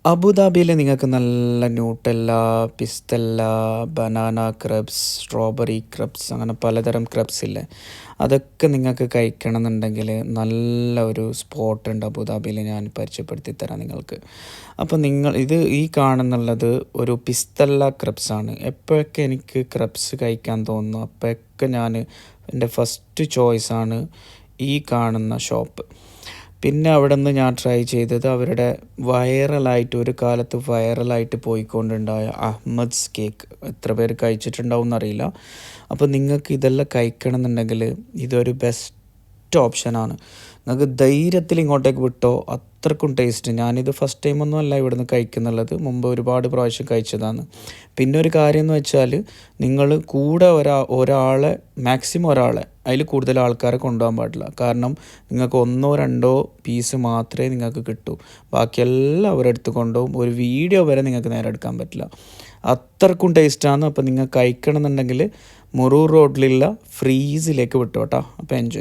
അബുദാബിയിൽ നിങ്ങൾക്ക് നല്ല ന്യൂട്ടെല്ല, പിസ്തല്ല, ബനാന ക്രബ്സ്, സ്ട്രോബെറി ക്രബ്സ് അങ്ങനെ പലതരം ക്രബ്സ് ഇല്ലേ, അതൊക്കെ നിങ്ങൾക്ക് കഴിക്കണം എന്നുണ്ടെങ്കിൽ നല്ല ഒരു സ്പോട്ടുണ്ട് അബുദാബിയിൽ. ഞാൻ പരിചയപ്പെടുത്തി തരാം നിങ്ങൾക്ക്. അപ്പോൾ ഈ കാണുന്നുള്ളത് ഒരു പിസ്തല്ല ക്രബ്സാണ്. എപ്പോഴൊക്കെ എനിക്ക് ക്രബ്സ് കഴിക്കാൻ തോന്നുന്നു അപ്പോഴൊക്കെ എൻ്റെ ഫസ്റ്റ് ചോയ്സാണ് ഈ കാണുന്ന ഷോപ്പ്. പിന്നെ അവിടെ നിന്ന് ഞാൻ ട്രൈ ചെയ്തത് അവരുടെ ഒരു കാലത്ത് വൈറലായിട്ട് പോയിക്കൊണ്ടുണ്ടായ അഹമ്മദ്സ് കേക്ക്. എത്ര പേര് കഴിച്ചിട്ടുണ്ടാവും എന്നറിയില്ല. അപ്പോൾ നിങ്ങൾക്ക് ഇതെല്ലാം കഴിക്കണം എന്നുണ്ടെങ്കിൽ ഇതൊരു ബെസ്റ്റ് ഓപ്ഷനാണ്. നിങ്ങൾക്ക് ധൈര്യത്തിൽ ഇങ്ങോട്ടേക്ക് വിട്ടോ, അത്രക്കും ടേസ്റ്റ്. ഞാനിത് ഫസ്റ്റ് ടൈമൊന്നും അല്ല ഇവിടുന്ന് കഴിക്കുന്നുള്ളത്, മുമ്പ് ഒരുപാട് പ്രാവശ്യം കഴിച്ചതാണ്. പിന്നെ ഒരു കാര്യം എന്ന് വെച്ചാൽ നിങ്ങൾ കൂടെ ഒരാളെ മാക്സിമം ഒരാളെ, അതിൽ കൂടുതൽ ആൾക്കാരെ കൊണ്ടുപോകാൻ പാടില്ല. കാരണം നിങ്ങൾക്ക് ഒന്നോ രണ്ടോ പീസ് മാത്രമേ നിങ്ങൾക്ക് കിട്ടൂ, ബാക്കിയെല്ലാം അവരെടുത്ത് കൊണ്ടുപോകും. ഒരു വീഡിയോ വരെ നിങ്ങൾക്ക് നേരെ എടുക്കാൻ പറ്റില്ല, അത്രക്കും ടേസ്റ്റാണ്. അപ്പോൾ നിങ്ങൾ കഴിക്കണം എന്നുണ്ടെങ്കിൽ മുറൂർ റോഡിലുള്ള ഫ്രീസിലേക്ക് വിട്ടോട്ടോ. അപ്പോൾ എൻജോയ്.